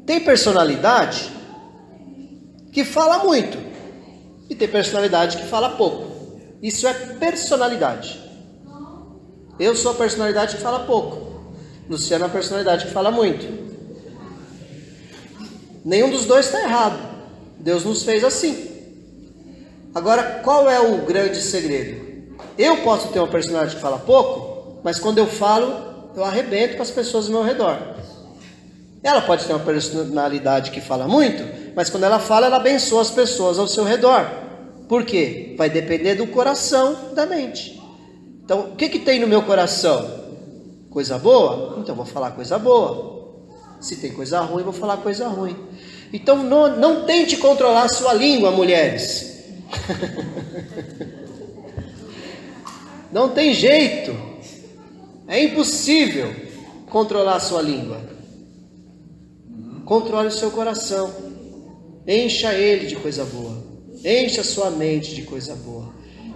Speaker 1: Tem personalidade que fala muito e tem personalidade que fala pouco. Isso é personalidade. Eu sou a personalidade que fala pouco. Luciano é a personalidade que fala muito. Nenhum dos dois está errado. Deus nos fez assim. Agora, qual é o grande segredo? Eu posso ter uma personalidade que fala pouco, mas quando eu falo, eu arrebento com as pessoas ao meu redor. Ela pode ter uma personalidade que fala muito, mas quando ela fala, ela abençoa as pessoas ao seu redor. Por quê? Vai depender do coração, da mente. Então, o que tem no meu coração? Coisa boa? Então, vou falar coisa boa. Se tem coisa ruim, vou falar coisa ruim. Então, não tente controlar a sua língua, mulheres. Não tem jeito. É impossível controlar a sua língua. Controle o seu coração. Encha ele de coisa boa. Encha a sua mente de coisa boa.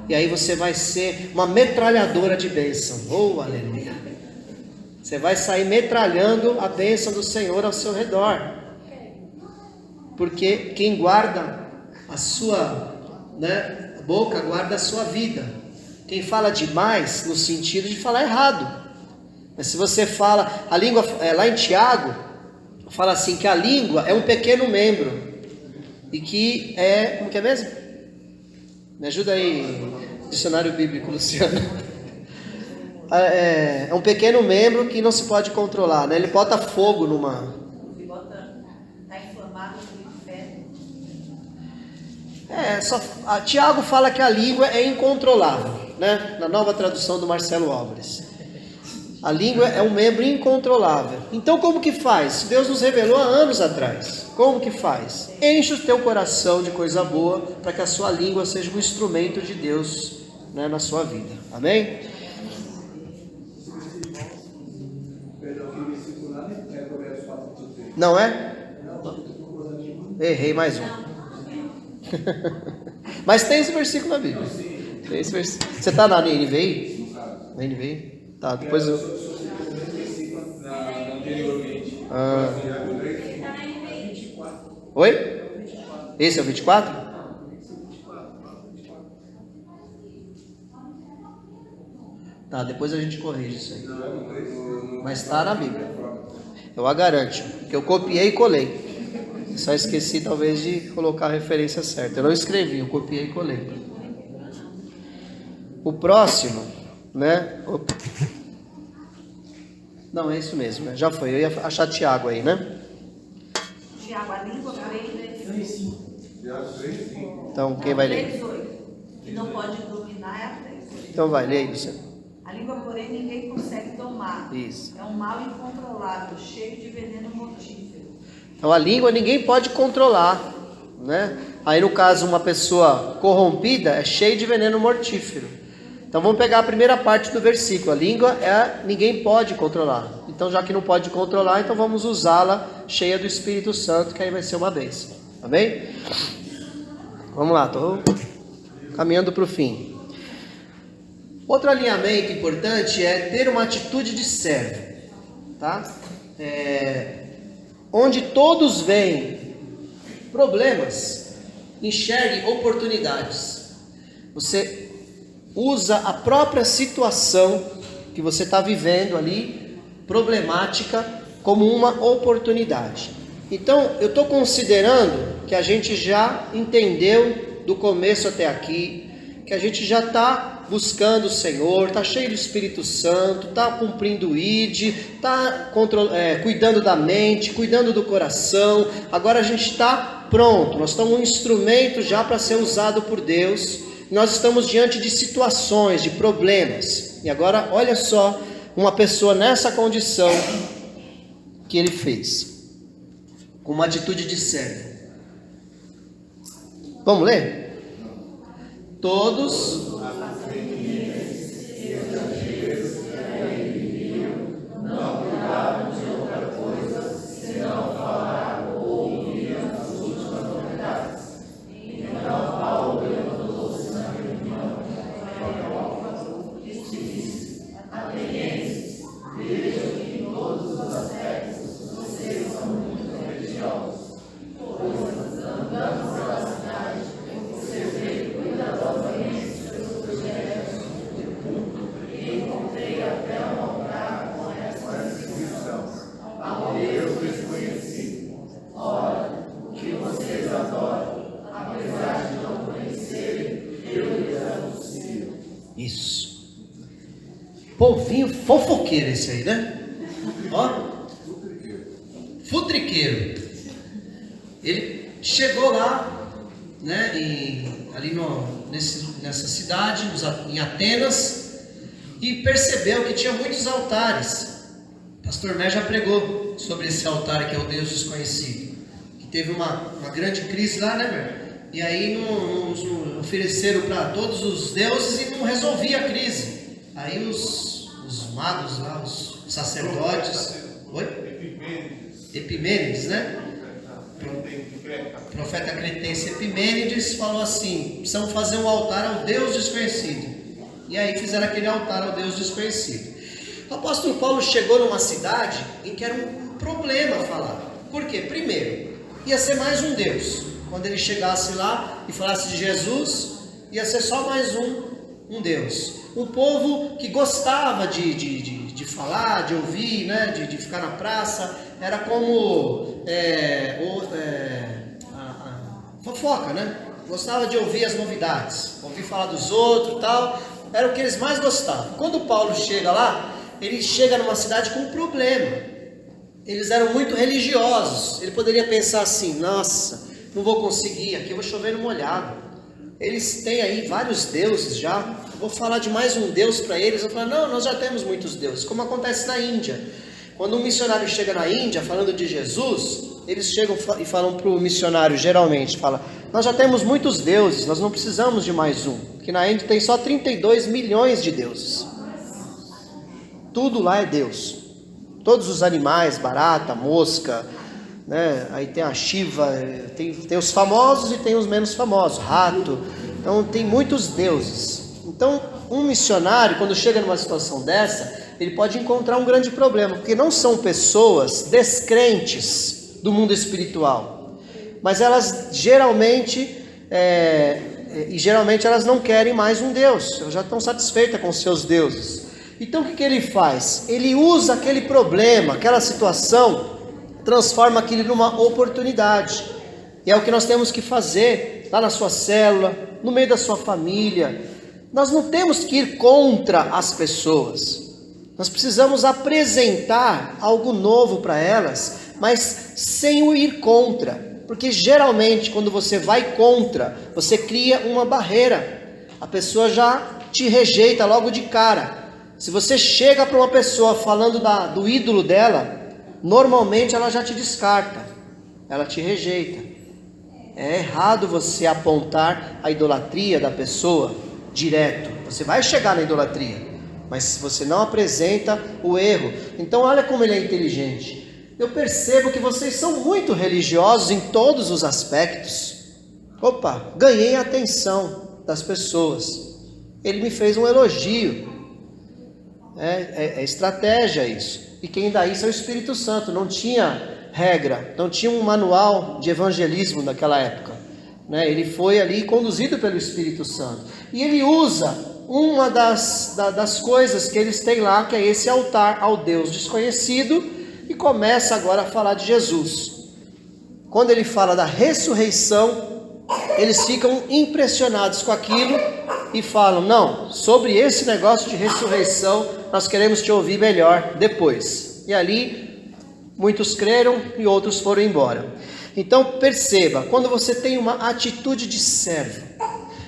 Speaker 1: E aí você vai ser uma metralhadora de bênção. Oh, aleluia. Você vai sair metralhando a bênção do Senhor ao seu redor. Porque quem guarda a sua boca, guarda a sua vida. Quem fala demais, no sentido de falar errado. Mas se você fala, a língua, lá em Tiago, fala assim, que a língua é um pequeno membro. E que é, como que é mesmo? Me ajuda aí, dicionário bíblico, Luciano. É um pequeno membro que não se pode controlar, né? Ele bota fogo numa...
Speaker 2: Está inflamado no inferno.
Speaker 1: Tiago fala que a língua é incontrolável, né? Na nova tradução do Marcelo Álvares. A língua é um membro incontrolável. Então como que faz? Deus nos revelou há anos atrás. Como que faz? Enche o teu coração de coisa boa, para que a sua língua seja um instrumento de Deus, né, na sua vida. Amém? Não é? Errei mais um. Mas tem esse versículo na Bíblia. Tem esse versículo. Você está na NVI? Na NVI? Tá, depois eu... Oi? Esse é o 24? Tá, depois a gente corrige isso aí. Mas está na Bíblia. Eu a garanto, que eu copiei e colei. Só esqueci talvez de colocar a referência certa. Eu não escrevi, eu copiei e colei. O próximo, né? Opa. Não, é isso mesmo, né? Já foi. Eu ia achar Tiago aí, né?
Speaker 2: Tiago, a língua, porém,
Speaker 1: Então, quem vai ler?
Speaker 2: 3:8. Que não pode dominar é a 3.
Speaker 1: Então vai, lê aí, Luciano.
Speaker 2: A língua, porém, ninguém consegue domar.
Speaker 1: Isso.
Speaker 2: É um mal incontrolável, cheio de veneno mortífero.
Speaker 1: Então a língua ninguém pode controlar, né? Aí no caso uma pessoa corrompida é cheia de veneno mortífero. Então vamos pegar a primeira parte do versículo. A língua ninguém pode controlar. Então já que não pode controlar, então vamos usá-la cheia do Espírito Santo, que aí vai ser uma bênção. Amém? Vamos lá, estou caminhando para o fim. Outro alinhamento importante é ter uma atitude de servo, tá? Onde todos veem problemas, enxergue oportunidades. Você usa a própria situação que você está vivendo ali, problemática, como uma oportunidade. Então, eu estou considerando que a gente já entendeu do começo até aqui, que a gente já está buscando o Senhor, está cheio do Espírito Santo, está cumprindo o ID, está cuidando da mente, cuidando do coração. Agora a gente está pronto, nós estamos um instrumento já para ser usado por Deus. Nós estamos diante de situações, de problemas. E agora olha só uma pessoa nessa condição que ele fez, com uma atitude de servo. Vamos ler? Todos Isso. Povinho fofoqueiro esse aí, né? Ó. Futriqueiro. Ele chegou lá, né, ali nessa cidade, em Atenas, e percebeu que tinha muitos altares. O pastor Né já pregou sobre esse altar que é o Deus desconhecido. Que teve uma grande crise lá, né, velho? E aí não ofereceram para todos os deuses e não resolvia a crise. Aí os magos lá, os sacerdotes... Oi? Epimênides, né? Profeta cretense Epimênides falou assim: precisamos fazer um altar ao Deus desconhecido. E aí fizeram aquele altar ao Deus desconhecido. O apóstolo Paulo chegou numa cidade em que era um problema falar. Por quê? Primeiro, ia ser mais um Deus. Quando ele chegasse lá e falasse de Jesus, ia ser só mais um Deus. Um povo que gostava de falar, de ouvir, né? de ficar na praça. Era como fofoca, né? Gostava de ouvir as novidades, ouvir falar dos outros e tal. Era o que eles mais gostavam. Quando Paulo chega lá, ele chega numa cidade com um problema. Eles eram muito religiosos. Ele poderia pensar assim: nossa, não vou conseguir, aqui eu vou chover no molhado. Eles têm aí vários deuses já. Vou falar de mais um Deus para eles. Eu falo: não, nós já temos muitos deuses. Como acontece na Índia. Quando um missionário chega na Índia falando de Jesus, eles chegam e falam para o missionário, geralmente, fala: nós já temos muitos deuses, nós não precisamos de mais um. Porque na Índia tem só 32 milhões de deuses. Tudo lá é Deus. Todos os animais, barata, mosca, né? Aí tem a Shiva, tem os famosos e tem os menos famosos, rato. Então tem muitos deuses. Então um missionário, quando chega numa situação dessa, ele pode encontrar um grande problema, porque não são pessoas descrentes do mundo espiritual, mas elas geralmente elas não querem mais um Deus, elas já estão satisfeitas com seus deuses. Então o que ele faz? Ele usa aquele problema, aquela situação, transforma aquilo numa oportunidade. E é o que nós temos que fazer lá na sua célula, no meio da sua família. Nós não temos que ir contra as pessoas. Nós precisamos apresentar algo novo para elas, mas sem o ir contra. Porque geralmente quando você vai contra, você cria uma barreira. A pessoa já te rejeita logo de cara. Se você chega para uma pessoa falando do ídolo dela, normalmente ela já te descarta. Ela te rejeita. É errado você apontar a idolatria da pessoa direto. Você vai chegar na idolatria, mas você não apresenta o erro. Então olha como ele é inteligente. Eu percebo que vocês são muito religiosos em todos os aspectos. Opa, ganhei a atenção das pessoas. Ele me fez um elogio. É estratégia isso. E quem dá isso é o Espírito Santo. Não tinha regra, não tinha um manual de evangelismo naquela época. Ele foi ali conduzido pelo Espírito Santo. E ele usa uma das coisas que eles têm lá, que é esse altar ao Deus desconhecido, e começa agora a falar de Jesus. Quando ele fala da ressurreição, eles ficam impressionados com aquilo e falam: não, sobre esse negócio de ressurreição, nós queremos te ouvir melhor depois. E ali, muitos creram e outros foram embora. Então perceba, quando você tem uma atitude de servo,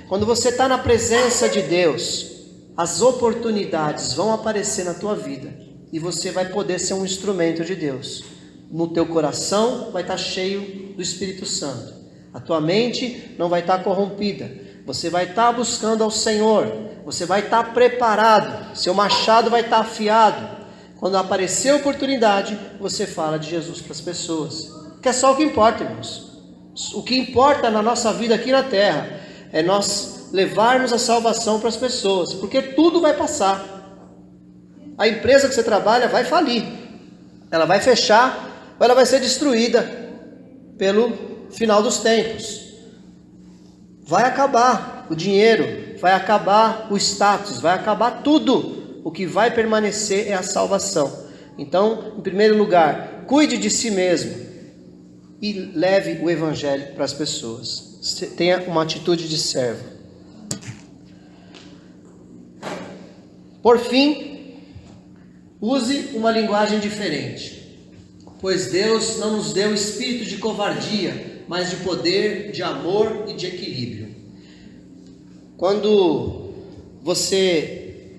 Speaker 1: quando você está na presença de Deus, as oportunidades vão aparecer na tua vida e você vai poder ser um instrumento de Deus. No teu coração vai estar cheio do Espírito Santo. A tua mente não vai estar corrompida. Você vai estar buscando ao Senhor. Você vai estar preparado. Seu machado vai estar afiado. Quando aparecer a oportunidade, você fala de Jesus para as pessoas. Que é só o que importa, irmãos. O que importa na nossa vida aqui na terra é nós levarmos a salvação para as pessoas, porque tudo vai passar. A empresa que você trabalha vai falir, ela vai fechar, ou ela vai ser destruída pelo final dos tempos. Vai acabar o dinheiro, vai acabar o status, vai acabar tudo. O que vai permanecer é a salvação. Então, em primeiro lugar, cuide de si mesmo e leve o evangelho para as pessoas. Tenha uma atitude de servo. Por fim, use uma linguagem diferente, pois Deus não nos deu espírito de covardia, mas de poder, de amor e de equilíbrio. Quando você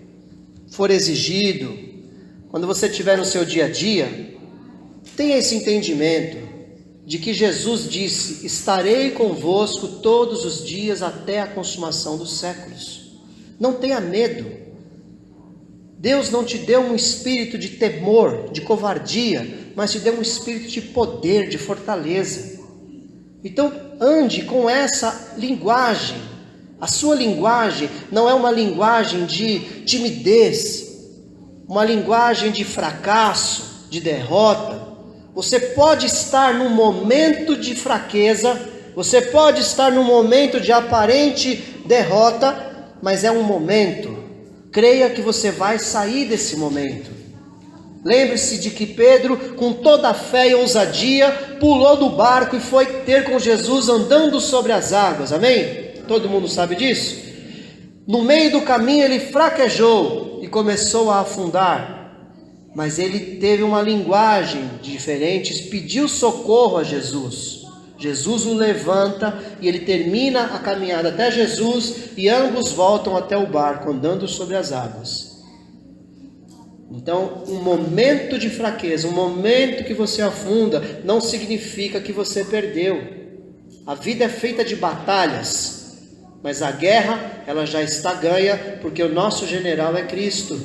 Speaker 1: for exigido, quando você estiver no seu dia a dia, tenha esse entendimento de que Jesus disse: estarei convosco todos os dias até a consumação dos séculos. Não tenha medo. Deus não te deu um espírito de temor, de covardia, mas te deu um espírito de poder, de fortaleza. Então ande com essa linguagem. A sua linguagem não é uma linguagem de timidez, uma linguagem de fracasso, de derrota. Você pode estar num momento de fraqueza, você pode estar num momento de aparente derrota, mas é um momento. Creia que você vai sair desse momento. Lembre-se de que Pedro, com toda a fé e ousadia, pulou do barco e foi ter com Jesus andando sobre as águas. Amém? Todo mundo sabe disso? No meio do caminho ele fraquejou e começou a afundar. Mas ele teve uma linguagem diferente, pediu socorro a Jesus. Jesus o levanta e ele termina a caminhada até Jesus e ambos voltam até o barco, andando sobre as águas. Então, um momento de fraqueza, um momento que você afunda, não significa que você perdeu. A vida é feita de batalhas, mas a guerra, ela já está ganha, porque o nosso general é Cristo.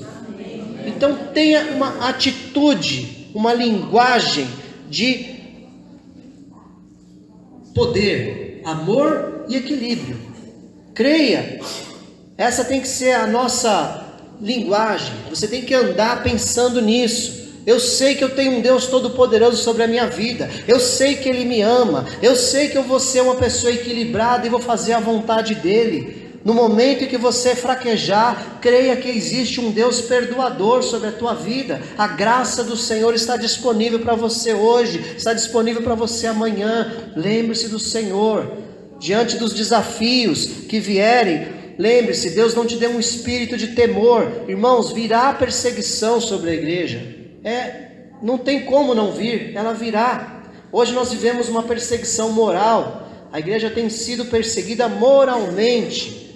Speaker 1: Então tenha uma atitude, uma linguagem de poder, amor e equilíbrio. Creia, essa tem que ser a nossa linguagem. Você tem que andar pensando nisso. Eu sei que eu tenho um Deus todo-poderoso sobre a minha vida. Eu sei que Ele me ama. Eu sei que eu vou ser uma pessoa equilibrada e vou fazer a vontade dEle. No momento em que você fraquejar, creia que existe um Deus perdoador sobre a tua vida. A graça do Senhor está disponível para você hoje, está disponível para você amanhã. Lembre-se do Senhor. Diante dos desafios que vierem, lembre-se, Deus não te deu um espírito de temor. Irmãos, virá perseguição sobre a igreja. Não tem como não vir, ela virá. Hoje nós vivemos uma perseguição moral. A igreja tem sido perseguida moralmente,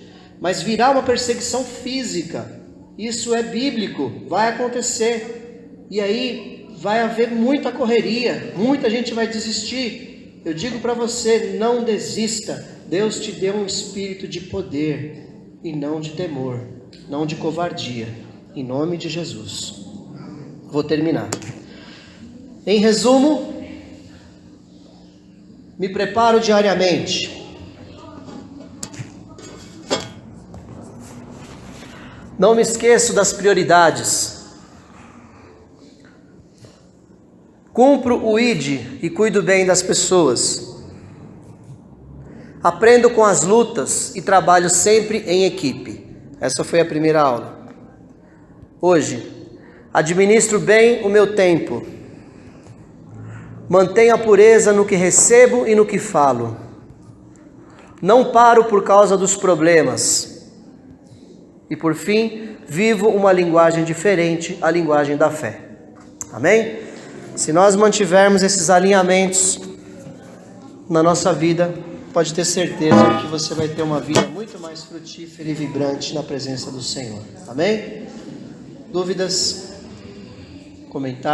Speaker 1: mas virá uma perseguição física. Isso é bíblico, vai acontecer. E aí vai haver muita correria, muita gente vai desistir. Eu digo para você, não desista. Deus te deu um espírito de poder e não de temor, não de covardia. Em nome de Jesus. Vou terminar. Em resumo, me preparo diariamente. Não me esqueço das prioridades. Cumpro o ID e cuido bem das pessoas. Aprendo com as lutas e trabalho sempre em equipe. Essa foi a primeira aula. Hoje, administro bem o meu tempo. Mantenho a pureza no que recebo e no que falo. Não paro por causa dos problemas. E por fim, vivo uma linguagem diferente, a linguagem da fé. Amém? Se nós mantivermos esses alinhamentos na nossa vida, pode ter certeza que você vai ter uma vida muito mais frutífera e vibrante na presença do Senhor. Amém? Dúvidas? Comentários?